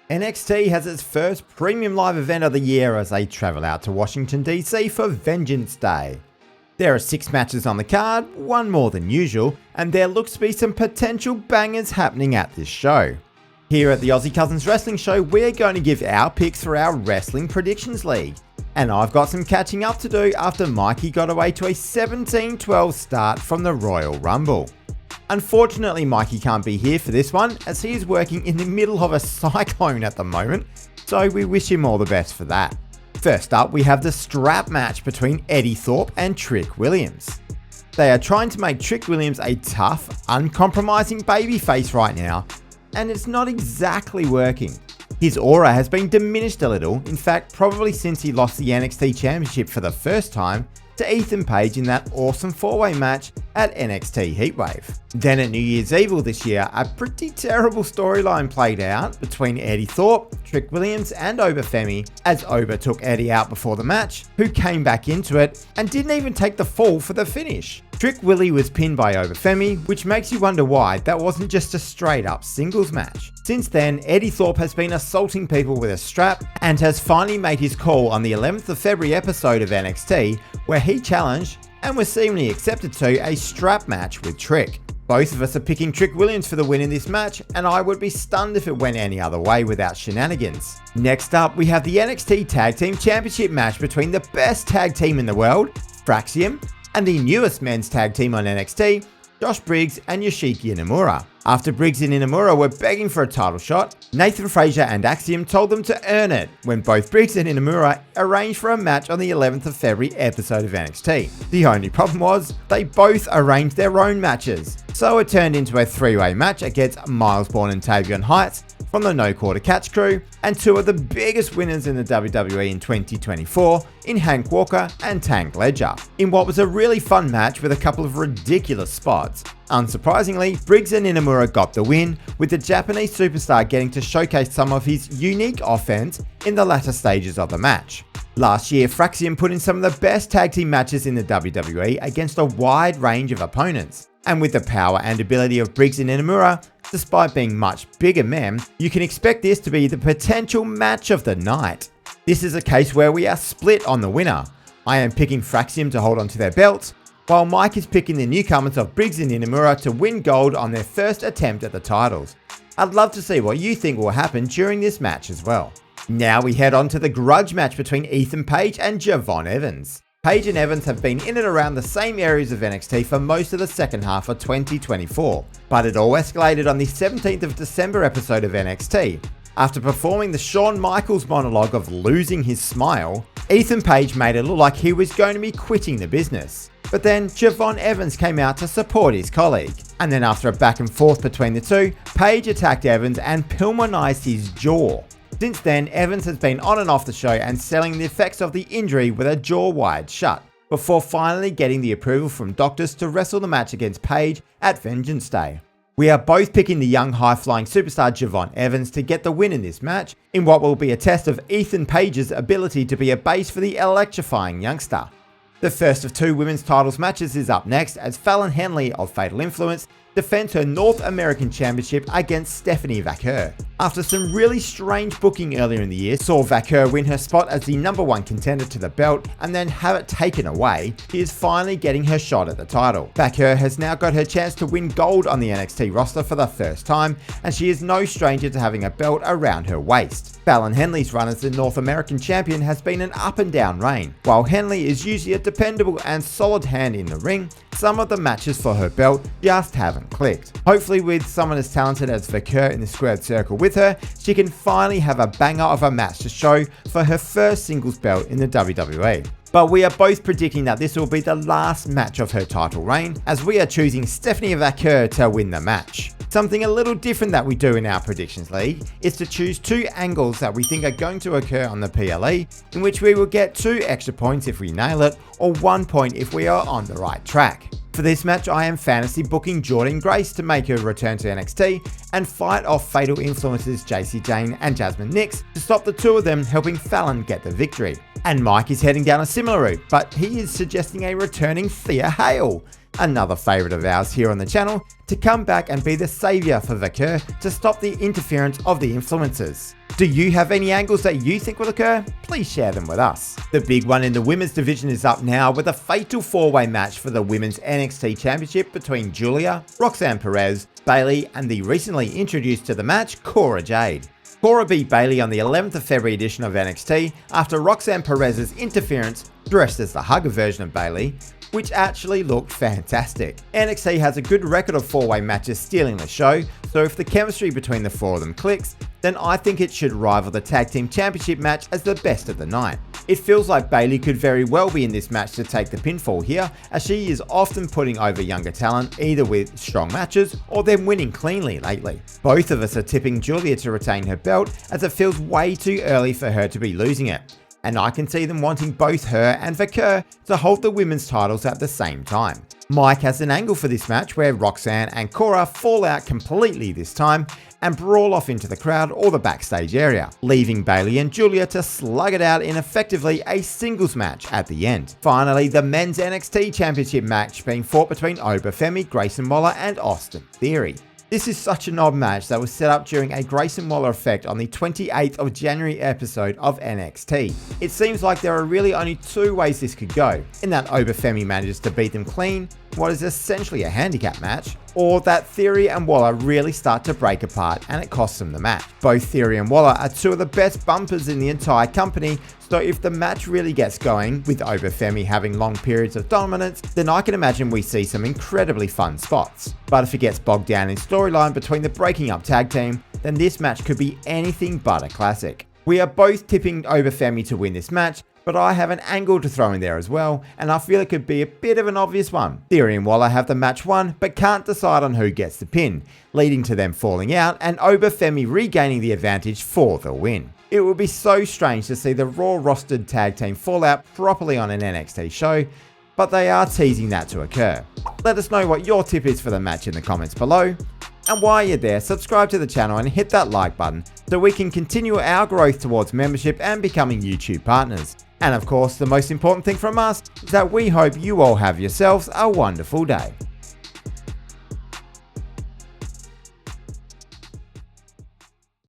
NXT has its first premium live event of the year as they travel out to Washington DC for Vengeance Day. There are 6 matches on the card, one more than usual, and there looks to be some potential bangers happening at this show. Here at the Aussie Cousins Wrestling Show, we're going to give our picks for our Wrestling Predictions League. And I've got some catching up to do after Mikey got away to a 17-12 start from the Royal Rumble. Unfortunately, Mikey can't be here for this one as he is working in the middle of a cyclone at the moment, so we wish him all the best for that. First up, we have the strap match between Eddy Thorpe and Trick Williams. They are trying to make Trick Williams a tough, uncompromising babyface right now, and it's not exactly working. His aura has been diminished a little, in fact probably since he lost the NXT Championship for the first time to Ethan Page in that awesome 4-way match at NXT Heatwave. Then at New Year's Evil this year, a pretty terrible storyline played out between Eddy Thorpe, Trick Williams and Femi as Oba took Eddy out before the match, who came back into it and didn't even take the fall for the finish. Trick Willie was pinned by Femi, which makes you wonder why that wasn't just a straight up singles match. Since then, Eddy Thorpe has been assaulting people with a strap and has finally made his call on the 11th of February episode of NXT, where he challenged and was seemingly accepted to a strap match with Trick. Both of us are picking Trick Williams for the win in this match, and I would be stunned if it went any other way without shenanigans. Next up, we have the NXT Tag Team Championship match between the best tag team in the world, Fraxiom, and the newest men's tag team on NXT, Josh Briggs and Yoshiki Inamura. After Briggs and Inamura were begging for a title shot, Nathan Frazer and Axiom told them to earn it when both Briggs and Inamura arranged for a match on the 11th of February episode of NXT. The only problem was, they both arranged their own matches, so it turned into a 3-way match against Miles Bourne and Tavion Heights from the No Quarter Catch crew, and 2 of the biggest winners in the WWE in 2024 in Hank Walker and Tank Ledger, in what was a really fun match with a couple of ridiculous spots. Unsurprisingly, Briggs and Inamura got the win, with the Japanese superstar getting to showcase some of his unique offense in the latter stages of the match. Last year, Fraxiom put in some of the best tag team matches in the WWE against a wide range of opponents. And with the power and ability of Briggs and Inamura, despite being much bigger men, you can expect this to be the potential match of the night. This is a case where we are split on the winner. I am picking Fraxiom to hold onto their belts, while Mike is picking the newcomers of Briggs and Inamura to win gold on their first attempt at the titles. I'd love to see what you think will happen during this match as well. Now we head on to the grudge match between Ethan Page and Javon Evans. Page and Evans have been in and around the same areas of NXT for most of the second half of 2024, but it all escalated on the 17th of December episode of NXT. After performing the Shawn Michaels monologue of losing his smile, Ethan Page made it look like he was going to be quitting the business. But then Javon Evans came out to support his colleague. And then after a back and forth between the two, Page attacked Evans and pulmonized his jaw. Since then, Evans has been on and off the show and selling the effects of the injury with a jaw wide shut, before finally getting the approval from doctors to wrestle the match against Page at Vengeance Day. We are both picking the young high-flying superstar Javon Evans to get the win in this match, in what will be a test of Ethan Page's ability to be a base for the electrifying youngster. The first of 2 women's titles matches is up next as Fallon Henley of Fatal Influence defends her North American Championship against Stephanie Vaquer. After some really strange booking earlier in the year saw Vaquer win her spot as the #1 contender to the belt and then have it taken away, she is finally getting her shot at the title. Vaquer has now got her chance to win gold on the NXT roster for the first time, and she is no stranger to having a belt around her waist. Fallon Henley's run as the North American champion has been an up and down reign. While Henley is usually a dependable and solid hand in the ring, some of the matches for her belt just haven't clicked. Hopefully with someone as talented as Vaquer in the squared circle with her, she can finally have a banger of a match to show for her first singles belt in the WWE. But we are both predicting that this will be the last match of her title reign, as we are choosing Stephanie Vaquer to win the match. Something a little different that we do in our predictions league is to choose 2 angles that we think are going to occur on the PLE, in which we will get 2 extra points if we nail it, or 1 point if we are on the right track. For this match, I am fantasy booking Jordynne Grace to make her return to NXT and fight off Fatal Influence's JC Jane and Jasmine Nix to stop the 2 of them helping Fallon get the victory. And Mike is heading down a similar route, but he is suggesting a returning Thea Hale. another favourite of ours here on the channel, to come back and be the saviour for Vaquer to stop the interference of the influencers. Do you have any angles that you think will occur? Please share them with us. The big one in the women's division is up now with a fatal 4-way match for the women's NXT Championship between Giulia, Roxanne Perez, Bayley and the recently introduced to the match, Cora Jade. Cora beat Bayley on the 11th of February edition of NXT after Roxanne Perez's interference dressed as the hugger version of Bayley, which actually looked fantastic. NXT has a good record of 4-way matches stealing the show, so if the chemistry between the 4 of them clicks, then I think it should rival the Tag Team Championship match as the best of the night. It feels like Bayley could very well be in this match to take the pinfall here, as she is often putting over younger talent either with strong matches or them winning cleanly lately. Both of us are tipping Giulia to retain her belt, as it feels way too early for her to be losing it, and I can see them wanting both her and Vaquer to hold the women's titles at the same time. Mike has an angle for this match where Roxanne and Cora fall out completely this time and brawl off into the crowd or the backstage area, leaving Bayley and Giulia to slug it out in effectively a singles match at the end. Finally, the men's NXT Championship match being fought between Femi, Grayson and Austin Theory. This is such an odd match that was set up during a Grayson Waller effect on the 28th of January episode of NXT. It seems like there are really only 2 ways this could go, in that Femi manages to beat them clean, what is essentially a handicap match, or that Theory and Waller really start to break apart and it costs them the match. Both Theory and Waller are 2 of the best bumpers in the entire company, so if the match really gets going, with Femi having long periods of dominance, then I can imagine we see some incredibly fun spots. But if it gets bogged down in storyline between the breaking up tag team, then this match could be anything but a classic. We are both tipping Femi to win this match, but I have an angle to throw in there as well, and I feel it could be a bit of an obvious one. Theory and Waller have the match won, but can't decide on who gets the pin, leading to them falling out and Femi regaining the advantage for the win. It would be so strange to see the Raw rostered tag team fall out properly on an NXT show, but they are teasing that to occur. Let us know what your tip is for the match in the comments below. And while you're there, subscribe to the channel and hit that like button so we can continue our growth towards membership and becoming YouTube partners. And of course, the most important thing from us is that we hope you all have yourselves a wonderful day.